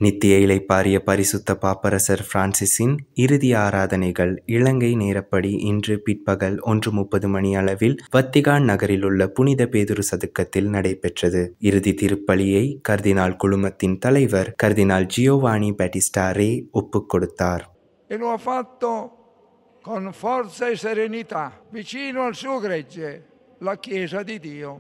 நித்திய இளைப்பாறிய பரிசுத்த பாப்பரசர் பிரான்சிஸின் இறுதி ஆராதனைகள் இலங்கை நேரப்படி இன்று பிற்பகல் 1:30 மணியளவில் வத்திகான் நகரிலுள்ள புனித பேதுரு சதுக்கத்தில் நடைபெற்றது. இறுதி திருப்பலியை கர்தினால் குழுமத்தின் தலைவர் கர்தினால் ஜியோவானி பேட்டிஸ்டா ரே ஒப்புக் கொடுத்தார். Con forza e serenità, vicino al suo gregge, la Chiesa di Dio.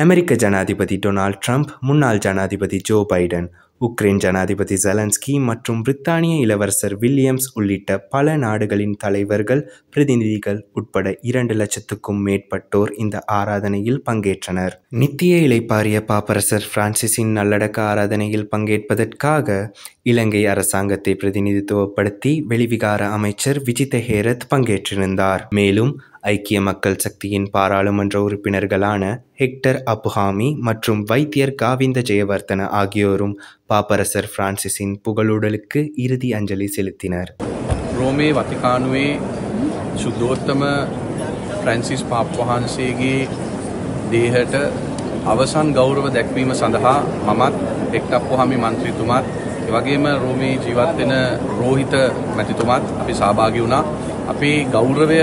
அமெரிக்க ஜனாதிபதி டொனால்ட் ட்ரம்ப், முன்னாள் ஜனாதிபதி ஜோ பைடன், உக்ரைன் ஜனாதிபதி ஜெலன்ஸ்கி மற்றும் பிரித்தானிய இளவரசர் வில்லியம்ஸ் உள்ளிட்ட பல நாடுகளின் தலைவர்கள், பிரதிநிதிகள் உட்பட 2 லட்சத்துக்கும் மேற்பட்டோர் இந்த ஆராதனையில் பங்கேற்றனர். நித்திய இளைப்பாறிய பாப்பரசர் பிரான்சிஸின் நல்லடக்க ஆராதனையில் பங்கேற்பதற்காக இலங்கை அரசாங்கத்தை பிரதிநிதித்துவப்படுத்தி வெளிவிகார அமைச்சர் விஜித ஹேரத் பங்கேற்றிருந்தார். மேலும் ஐக்கிய மக்கள் சக்தியின் பாராளுமன்ற உறுப்பினர்களான ஹெக்டர் அபுஹாமி மற்றும் வைத்தியர் காவிந்த ஜெயவர்தன ஆகியோரும் பாப்பரசர் பிரான்சிஸின் புகழுடலுக்கு இறுதி அஞ்சலி செலுத்தினர். ரோமே வத்திகானுவே සුද්ධෝත්තම ෆ්‍රැන්සිස් පාප්වහන්සේගේ දේහයට අවසන් ගෞරව දැක්වීම සඳහා මමත් හෙක්ටර් අප්පුහාමි මන්ත්‍රීතුමාත් එවැගේම රෝමේ ජීවත් වෙන රෝහිත මැතිතුමාත් අපි සහභාගී වුණා. අපේ ගෞරවය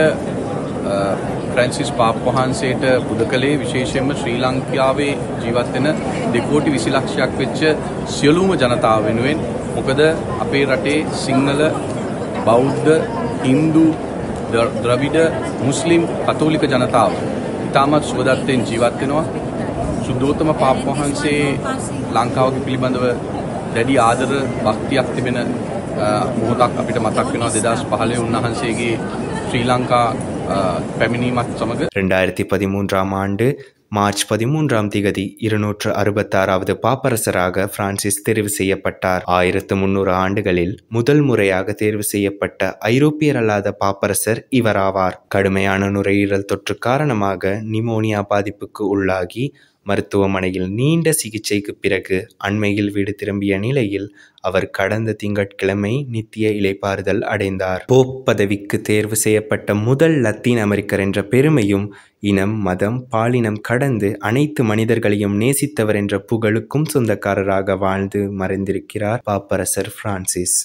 ෆ්‍රැන්සිස් පාප්වහන්සේට පුද කළේ විශේෂයෙන්ම ශ්‍රී ලංකාවේ ජීවත් වෙන 2 කෝටි 20 ලක්ෂයක් වෙච්ච සියලුම ජනතාව වෙනුවෙන්. මොකද අපේ රටේ සිංහල, බෞද්ධ, හින්දු, ද්‍රවිඩ, මුස්ලිම්, කතෝලික ජනතාව ඉතාමත් සුවදත්තෙන් ජීවත් වෙනවා. සුද්ධෝත්තම පාප්වහන්සේ ලංකාවගේ පිළිබඳව දැඩි ආදර භක්තියක් තිබෙන මොහොතක් අපිට මතක් වෙනවා 2015 උන්වහන්සේගේ ශ්‍රී ලංකා පැමිණීමත් සමග. 2013ஆம் ஆண்டு மார்ச் 13ஆம் திகதி 266வது பாப்பரசராக பிரான்சிஸ் தெரிவு செய்யப்பட்டார். 1300 ஆண்டுகளில் முதல் முறையாக தேர்வு செய்யப்பட்ட ஐரோப்பியர் அல்லாத பாப்பரசர் இவராவார். கடுமையான நுரையீரல் தொற்று காரணமாக நிமோனியா பாதிப்புக்கு உள்ளாகி மருத்துவமனையில் நீண்ட சிகிச்சைக்கு பிறகு அண்மையில் வீடு திரும்பிய நிலையில் அவர் கடந்த திங்கட்கிழமை நித்திய இளைப்பாறுதல் அடைந்தார். போப் பதவிக்கு தேர்வு செய்யப்பட்ட முதல் லத்தீன் அமெரிக்கர் என்ற பெருமையும், இனம், மதம், பாலினம் கடந்து அனைத்து மனிதர்களையும் நேசித்தவர் என்ற புகழுக்கும் சொந்தக்காரராக வாழ்ந்து மறைந்திருக்கிறார் பாப்பரசர் பிரான்சிஸ்.